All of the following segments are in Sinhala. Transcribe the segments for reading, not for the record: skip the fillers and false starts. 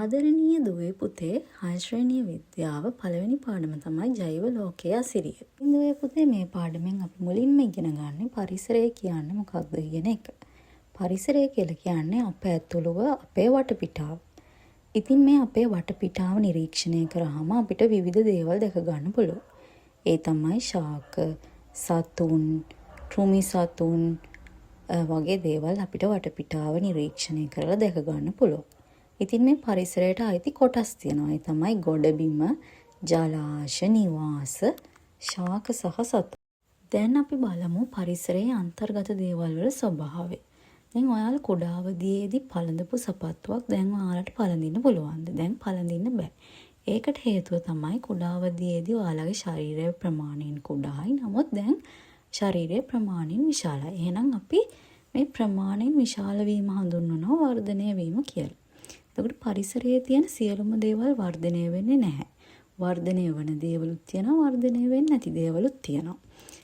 ආදරණීය දුවේ පුතේ 6 ශ්‍රේණිය විද්‍යාව පළවෙනි පාඩම තමයි ජෛව ලෝකයේ අසිරිය. දුවේ පුතේ මේ පාඩමෙන් අපි මුලින්ම ඉගෙන ගන්න පරිසරය කියන්නේ මොකක්ද කියන එක. පරිසරය කියලා කියන්නේ අප ඇතුළුව අපේ වටපිටාව. ඉතින් මේ අපේ වටපිටාව නිරීක්ෂණය කරාම අපිට විවිධ දේවල් දැක ගන්න පුළුවන්. ඒ තමයි ශාක, සතුන්, කෘමි සතුන් වගේ දේවල් අපිට වටපිටාව නිරීක්ෂණය කරලා දැක ගන්න පුළුවන්. ඉතින් මේ පරිසරයට අයිති කොටස් තියෙනවා. ඒ තමයි ගොඩබිම, ජලාශ, නිවාස, ශාක සහ සතු. දැන් අපි බලමු පරිසරයේ අන්තර්ගත දේවල් වල ස්වභාවය. දැන් ඔයාලා කුඩා අවදියේදී පළඳපු සපත්තුවක් දැන් ඔයාලට පළඳින්න පුළුවන්ද? දැන් පළඳින්න බෑ. ඒකට හේතුව තමයි කුඩා අවදියේදී ඔයාලගේ ශරීරයේ ප්‍රමාණයෙන් කුඩායි. නමුත් දැන් ශරීරයේ ප්‍රමාණයෙන් විශාලයි. එහෙනම් අපි මේ ප්‍රමාණයෙන් විශාල වීම හඳුන්වනවා වර්ධනය වීම කියලා. එතකොට පරිසරයේ තියෙන සියලුම දේවල් වර්ධනය වෙන්නේ නැහැ. වර්ධනය වන දේවලුත් තියෙනවා, වර්ධනය වෙන්නේ නැති දේවලුත් තියෙනවා.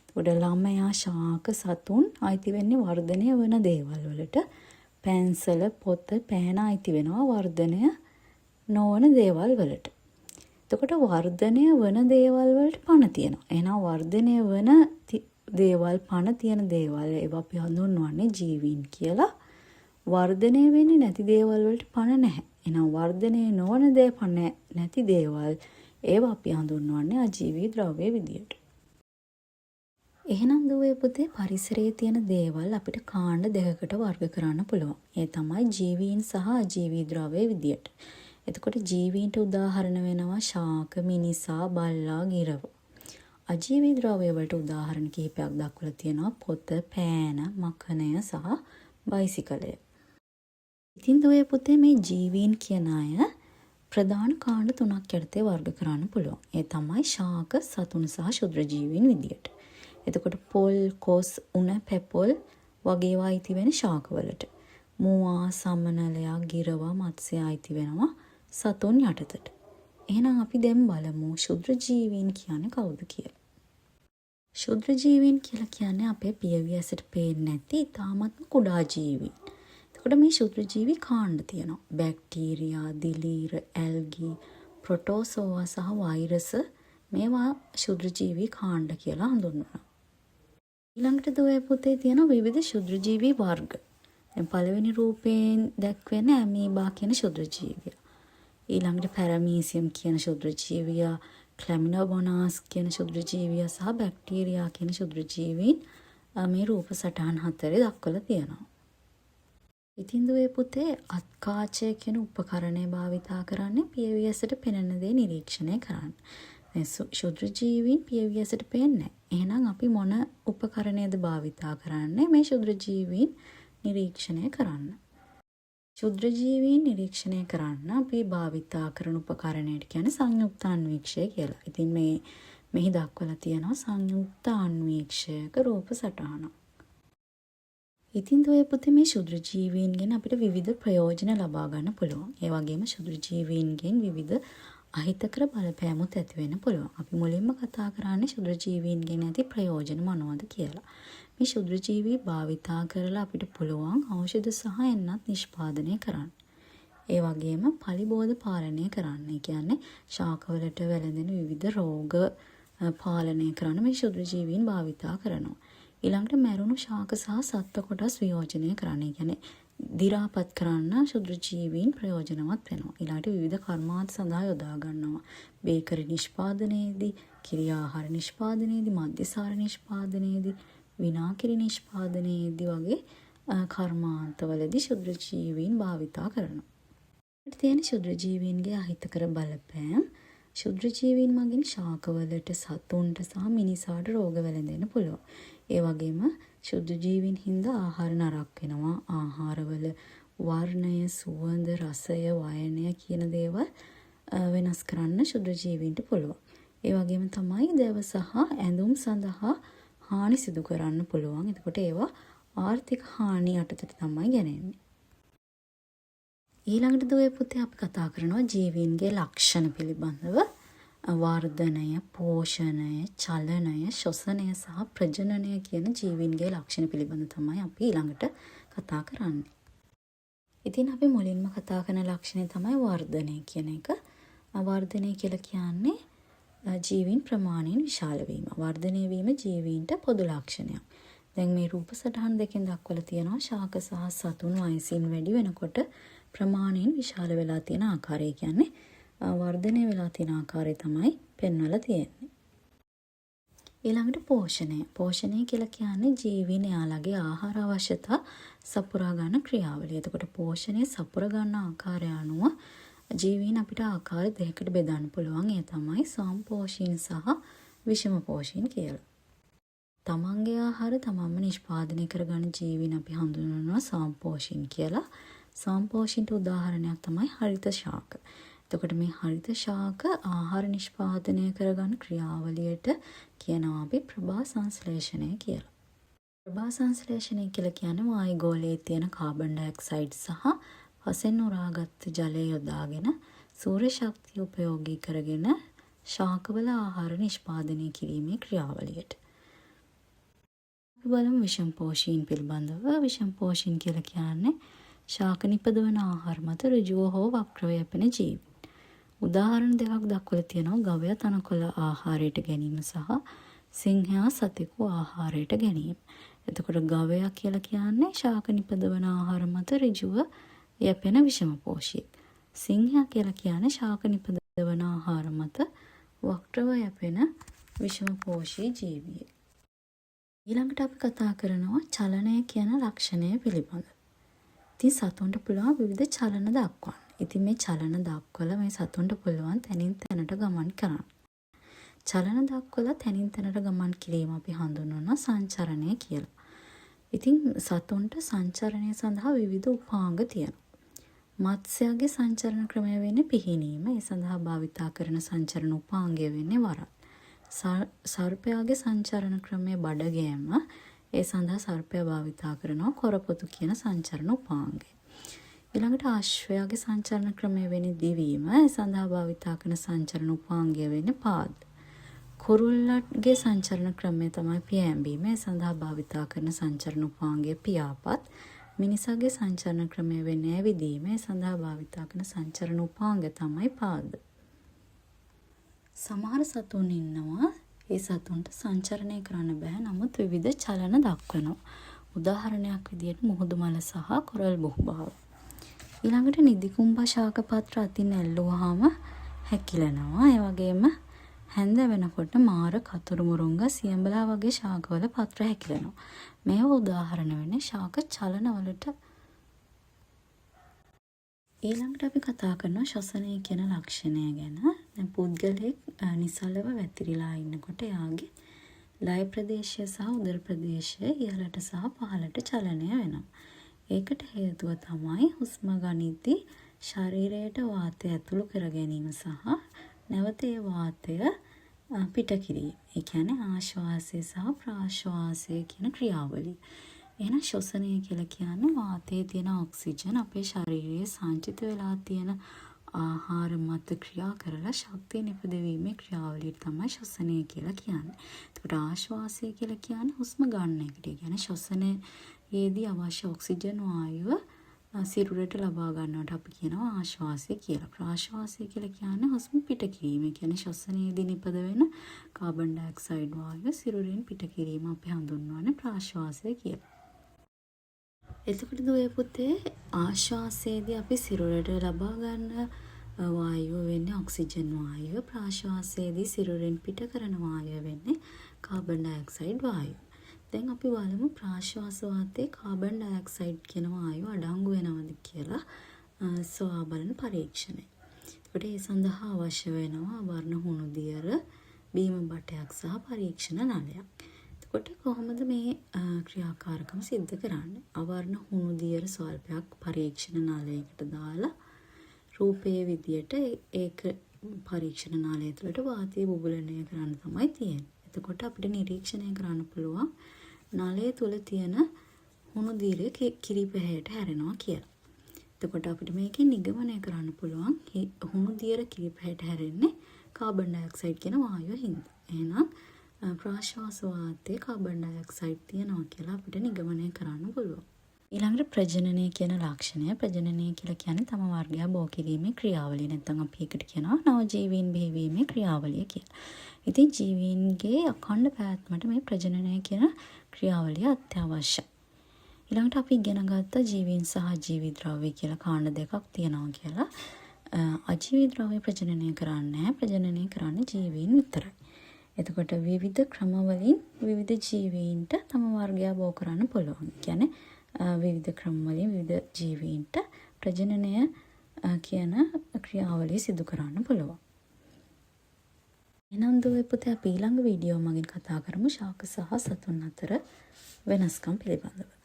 එතකොට ළමයා, ශාක, සතුන් අයිති වෙන්නේ වර්ධනය වන දේවල් වලට. පැන්සල, පොත, පෑන අයිති වෙනවා වර්ධනය නොවන දේවල් වලට. එතකොට වර්ධනය වන දේවල් වලට පණ තියෙනවා. එහෙනම් වර්ධනය වන දේවල්, පණ තියෙන දේවල් ඒවා අපි හඳුන්වන්නේ ජීවීන් කියලා. වර්ධනය වෙන්නේ නැති දේවල් වලට පණ නැහැ. එහෙනම් වර්ධනය නොවන දේ, පණ නැති දේවල් ඒවා අපි හඳුන්වන්නේ අජීවී ද්‍රව්‍ය විදියට. එහෙනම් දුවේ පුතේ පරිසරයේ තියෙන දේවල් අපිට කාණ්ඩ දෙකකට වර්ග කරන්න පුළුවන්. ඒ තමයි ජීවීන් සහ අජීවී ද්‍රව්‍ය විදියට. එතකොට ජීවීන්ට උදාහරණ වෙනවා ශාක, මිනිසා, බල්ලා, ගිරව. අජීවී ද්‍රව්‍ය වලට උදාහරණ කිහිපයක් දක්වලා තියෙනවා පොත, පෑන, මකනය සහ බයිසිකලය. ඉතින් දුවේ පුතේ මේ ජීවීන් කියන අය ප්‍රධාන කාණ්ඩ තුනක් යටතේ වර්ග කරන්න පුළුවන්. ඒ තමයි ශාක, සතුන් සහ ශුද්‍ර ජීවීන් විදියට. එතකොට පොල්, කොස්, උණ, පෙපොල් වගේ ඒවා අයිති වෙන ශාකවලට. මුවා, සමනලයා, ගිරවා, මත්ස්‍ය අයිති වෙනවා සතුන් යටතට. එහෙනම් අපි දැන් බලමු ශුද්‍ර ජීවීන් කියන්නේ කවුද කියලා. ශුද්‍ර ජීවීන් කියලා කියන්නේ අපේ පියවි ඇසට පේන්නේ නැති තාමත්ම කුඩා ජීවීන්. එතකොට මේ ශුද්‍ර ජීවි කාණ්ඩ තියෙනවා. බැක්ටීරියා, දිලීර, ඇල්ගි, ප්‍රොටෝසෝවා සහ වෛරස් මේවා ශුද්‍ර ජීවි කාණ්ඩ කියලා හඳුන්වනවා. ඊළඟට දුවේ පුතේ තියෙන විවිධ ශුද්‍ර ජීවි වර්ග. දැන් පළවෙනි රූපයෙන් දැක්වෙන ඇමීබා කියන ශුද්‍ර ජීවියා. ඊළඟට පැරමීසියම් කියන ශුද්‍ර ජීවියා, ක්ලැමිනෝබොනාස් කියන ශුද්‍ර ජීවියා සහ බැක්ටීරියා කියන ශුද්‍ර ජීවීන් මේ රූප සටහන් හතරේ දක්වලා තියෙනවා. ඉතින් දුවේ පුතේ අත්කාචය කියන උපකරණය භාවිතා කරන්නේ පියවි ඇසට පෙනෙන දේ නිරීක්ෂණය කරන්න. දැන් ශුද්‍ර ජීවීන් පියවි ඇසට පේන්නේ නැහැ. එහෙනම් අපි මොන උපකරණයද භාවිතා කරන්නේ මේ ශුද්‍ර ජීවීන් නිරීක්ෂණය කරන්න? ශුද්‍ර ජීවීන් නිරීක්ෂණය කරන්න අපි භාවිතා කරන උපකරණයට කියන්නේ සංයුක්ත අන්වීක්ෂය කියලා. ඉතින් මෙහි දක්වලා තියෙනවා සංයුක්ත අන්වීක්ෂයක රූප සටහනක්. ඉතින් දුවේ පුතේ මේ ශුද්‍ර ජීවීන්ගෙන් අපිට විවිධ ප්‍රයෝජන ලබා ගන්න පුළුවන්. ඒ වගේම ශුද්‍ර ජීවීන්ගෙන් විවිධ අහිතකර බලපෑමුත් ඇති වෙන්න පුළුවන්. අපි මුලින්ම කතා කරන්නේ ශුද්‍ර ජීවීන්ගෙන් ඇති ප්‍රයෝජන මොනවද කියලා. මේ ශුද්‍ර ජීවී භාවිතා කරලා අපිට පුළුවන් ඖෂධ සහ එන්නත් නිෂ්පාදනය කරන්න. ඒ වගේම පලිබෝධ පාලනය කරන්න. ඒ කියන්නේ ශාකවලට වැළඳෙන විවිධ රෝග පාලනය කරන්න මේ ශුද්‍ර ජීවීන් භාවිතා කරනවා. ඊළඟට මැරුණු ශාක සහ සත්ව කොටස් වියෝජනය කරන්න. ඒ කියන්නේ දි รา පත් කරන්න ශුද්‍ර ජීවීන් ප්‍රයෝජනවත් වෙනවා. ඊළඟට විවිධ කර්මාන්ත සඳහා යොදා ගන්නවා. බේකරි නිෂ්පාදනයේදී, කිරි ආහාර නිෂ්පාදනයේදී, මද්යසාර නිෂ්පාදනයේදී, විනාකිරි නිෂ්පාදනයේදී වගේ කර්මාන්තවලදී ශුද්‍ර ජීවීන් භාවිතා කරනවා. ඊට තියෙන ශුද්‍ර ජීවීන්ගේ අහිතකර බලපෑම් ශුද්‍ර ජීවීන් මගින් ශාකවලට, සතුන්ට සහ මිනිසාට රෝග වැළඳෙන්න පුළුවන්. ඒ වගේම ශුද්ධ ජීවීන් හින්දා ආහාර නරක් වෙනවා. ආහාරවල වර්ණය, සුවඳ, රසය, වයනය කියන දේවල් වෙනස් කරන්න ශුද්ධ ජීවීන්ට පුළුවන්. ඒ වගේම තමයි දැව සහ ඇඳුම් සඳහා හානි සිදු කරන්න පුළුවන්. එතකොට ඒවා ආර්ථික හානි යටතට තමයි ගැනෙන්නේ. ඊළඟට දුවේ පුතේ අපි කතා කරනවා ජීවීන්ගේ ලක්ෂණ පිළිබඳව. වර්ධනය, පෝෂණය, චලනය, ශ්වසනය සහ ප්‍රජනනය කියන ජීවීන්ගේ ලක්ෂණ පිළිබඳ තමයි අපි ඊළඟට කතා කරන්නේ. ඉතින් අපි මුලින්ම කතා කරන ලක්ෂණය තමයි වර්ධනය කියන එක. වර්ධනය කියලා කියන්නේ ජීවීන් ප්‍රමාණයෙන් විශාල වීම. වර්ධනය වීම ජීවීන්ට පොදු ලක්ෂණයක්. දැන් මේ රූප සටහන් දෙකෙන් දක්වලා තියෙනවා ශාක සහ සතුන් වයසින් වැඩි වෙනකොට ප්‍රමාණයෙන් විශාල වෙලා තියෙන ආකාරය කියන්නේ වර්ධනය වෙලා තියෙන ආකාරය තමයි පෙන්වලා තියෙන්නේ. ඊළඟට පෝෂණය. පෝෂණය කියලා කියන්නේ ජීවීන් එයාලගේ ආහාර අවශ්‍යතා සපුරා ගන්න ක්‍රියාවලිය. එතකොට පෝෂණය සපුරා ගන්න ආකාරය අනුව ජීවීන් අපිට ආකාර දෙකකට බෙදන්න පුළුවන්. ඒ තමයි සම්පෝෂීන් සහ විෂම පෝෂීන් කියලා. තමන්ගේ ආහාර තමන්ම නිෂ්පාදනය කරගන්න ජීවීන් අපි හඳුන්වනවා සම්පෝෂීන් කියලා. සම්පෝෂීන්ට උදාහරණයක් තමයි හරිත ශාක. එතකොට මේ හරිත ශාක ආහාර නිෂ්පාදනය කරගන්න ක්‍රියාවලියට කියනවා අපි ප්‍රභා සංශ්ලේෂණය කියලා. ප්‍රභා සංශ්ලේෂණය කියලා කියන්නේ වායුගෝලයේ තියෙන කාබන් ඩයොක්සයිඩ් සහ පසෙන් උරාගත් ජලය යොදාගෙන සූර්ය ශක්තිය උපයෝගී කරගෙන ශාකවල ආහාර නිෂ්පාදනය කිරීමේ ක්‍රියාවලියට. අපි බලමු විෂම පෝෂීන් පිළිබඳව. විෂම පෝෂීන් කියලා කියන්නේ ශාක නිපදවන ආහාර මත ඍජුව හෝ වක්‍රව යැපෙන ජීවීන්. උදාහරණ දෙකක් දක්වලා තියෙනවා ගවයා තනකොළ ආහාරයට ගැනීම සහ සිංහයා සතෙකු ආහාරයට ගැනීම. එතකොට ගවයා කියලා කියන්නේ ශාක නිපදවන ආහාර මත ඍජුව යැපෙන විෂම පෝෂියෙක්. සිංහයා කියලා කියන්නේ ශාක නිපදවන ආහාර මත වක්‍රව යැපෙන විෂම පෝෂී ජීවියෙක්. ඊළඟට අපි කතා කරනවා චලනය කියන ලක්ෂණය පිළිබඳව. ඉතින් සතුන්ට පුළුවන් විවිධ චලන දක්වන්න. ඉතින් මේ චලන දක්වලා මේ සතුන්ට පුළුවන් තැනින් තැනට ගමන් කරන්න. චලන දක්වලා තැනින් තැනට ගමන් කිරීම අපි හඳුන්වනවා සංචරණය කියලා. ඉතින් සතුන්ට සංචරණය සඳහා විවිධ උපාංග තියෙනවා. මත්ස්‍යගේ සංචරණ ක්‍රමය වෙන්නේ පිහිනීම. ඒ සඳහා භාවිතා කරන සංචරණ උපාංගය වෙන්නේ වරල්. සර්පයාගේ සංචරණ ක්‍රමය බඩගෑම. ඒ සඳහා සර්පයා භාවිතා කරනවා කොරපොතු කියන සංචරණ උපාංගය. ඊළඟට අශ්වයාගේ සංචරණ ක්‍රමය වෙන්නේ දිවීම. ඒ සඳහා භාවිතා කරන සංචරණ උපාංගය වෙන්නේ පාද. කුරුල්ලගේ සංචරණ ක්‍රමය තමයි පියෑඹීම. ඒ සඳහා භාවිතා කරන සංචරණ උපාංගය පියාපත්. මිනිසාගේ සංචරණ ක්‍රමය වෙන්නේ ඇවිදීම. ඒ සඳහා භාවිතා කරන සංචරණ උපාංග තමයි පාද. සමහර සතුන් ඉන්නවා ඒ සතුන්ට සංචරණය කරන්න බෑ නමුත් විවිධ චලන දක්වනවා. උදාහරණයක් විදිහට මුහුදු මල සහ කොරල් බුහුබාව. ඊළඟට නිදිකුම්බා ශාක පත්‍ර අතින් ඇල්ලුවාම හැකිලෙනවා. ඒ වගේම හැන්ද වෙනකොට මාර කතුරු මුරුංග සියඹලා වගේ ශාකවල පත්‍ර හැකිලෙනවා. මේවා උදාහරණ වෙන්නේ ශාක චලනවලට. ඊළඟට අපි කතා කරනවා ශ්වසනය කියන ලක්ෂණය ගැන. දැන් පුද්ගලයෙක් නිසලව වැතිරිලා ඉන්නකොට එයාගේ ලය ප්‍රදේශය සහ උදර ප්‍රදේශය ඉහළට සහ පහළට චලනය වෙනවා. ඒකට හේතුව තමයි හුස්ම ගනිද්දී ශරීරයට වාතය ඇතුළු කර ගැනීම සහ නැවත ඒ වාතය පිට කිරීම. ඒ කියන්නේ ආශ්වාසය සහ ප්‍රාශ්වාසය කියන ක්‍රියාවලිය. එහෙනම් ශ්වසනය කියලා කියන්නේ වාතයේ තියෙන ඔක්සිජන් අපේ ශරීරයේ සංචිත වෙලා තියෙන ආහාර මත ක්‍රියා කරලා ශක්තිය නිපදවීමේ ක්‍රියාවලියට තමයි ශ්වසනය කියලා කියන්නේ. ඒකට ආශ්වාසය කියලා කියන්නේ හුස්ම ගන්න එකට. ඒ කියන්නේ ශ්වසනයේදී අවශ්‍ය ඔක්සිජන් වායුව සිරුරට ලබා ගන්නවට අපි කියනවා ආශ්වාසය කියලා. ප්‍රාශ්වාසය කියලා කියන්නේ හුස්ම පිට කිරීම. ඒ කියන්නේ ශ්වසනයේදී නිපද වෙන කාබන් ඩයොක්සයිඩ් වායුව සිරුරෙන් පිට කිරීම අපි හඳුන්වන්නේ ප්‍රාශ්වාසය කියලා. එතකොට දුවේ පුතේ ආශ්වාසයේදී අපි සිරුරට ලබා ගන්න වායුව වෙන්නේ ඔක්සිජන් වායුව. ප්‍රාශ්වාසයේදී සිරුරෙන් පිට කරන වායුව වෙන්නේ කාබන් ඩයොක්සයිඩ් වායුව. දැන් අපි බලමු ප්‍රාශ්වාස වාතයේ කාබන් ඩයොක්සයිඩ් කියන වායුව අඩංගු වෙනවද කියලා සොයා බලන පරීක්ෂණය. ඒකට ඒ සඳහා අවශ්‍ය වෙනවා වර්ණ හුණු දියර, බීම බටයක් සහ පරීක්ෂණ නලයක්. එතකොට කොහොමද මේ ක්‍රියාකාරකම සිද්ධ කරන්නේ? අවර්ණ හුණු දියර ස්වල්පයක් පරීක්ෂණ නාලයකට දාලා රූපයේ විදියට ඒක පරීක්ෂණ නාලය තුළට වාතය බුබුලනය කරන්න තමයි තියෙන්නේ. එතකොට අපිට නිරීක්ෂණය කරන්න පුළුවන් නාලය තුළ තියෙන හුණු දියර කිරි පැහැයට හැරෙනවා කියලා. එතකොට අපිට මේකෙන් නිගමනය කරන්න පුළුවන් හුණු දියර කිරි පැහැයට හැරෙන්නේ කාබන් ඩයොක්සයිඩ් කියන වායුව හින්දා. එහෙනම් ප්‍රාශ්වාස වාතයේ කාබන් ඩයොක්සයිඩ් තියෙනවා කියලා අපිට නිගමනය කරන්න පුළුවන්. ඊළඟට ප්‍රජනනය කියන ලක්ෂණය. ප්‍රජනනය කියලා කියන්නේ තම වර්ගයක් බෝ කිරීමේ ක්‍රියාවලිය. නැත්නම් අපි ඒකට කියනවා නවජීවීන් බිහිවීමේ ක්‍රියාවලිය කියලා. ඉතින් ජීවීන්ගේ අඛණ්ඩ පැවැත්මට මේ ප්‍රජනනය කියන ක්‍රියාවලිය අත්‍යවශ්‍යයි. ඊළඟට අපි ඉගෙන ගත්ත ජීවීන් සහ ජීවි ද්‍රව්‍ය කියලා කාණ්ඩ දෙකක් තියෙනවා කියලා. අජීවී ද්‍රව්‍ය ප්‍රජනනය කරන්නේ නැහැ. ප්‍රජනනය කරන්නේ ජීවීන් විතරයි. එතකොට විවිධ ක්‍රමවලින් විවිධ ජීවීන්ට තම වර්ගය බෝ කරන්න පුළුවන්. කියන්නේ විවිධ ක්‍රමවලින් විවිධ ජීවීන්ට ප්‍රජනනය කියන ක්‍රියාවලිය සිදු කරන්න පුළුවන්. එහෙනම් දුවේ පුතේ අපි ඊළඟ වීඩියෝ මගින් කතා කරමු ශාක සහ සතුන් අතර වෙනස්කම් පිළිබඳව.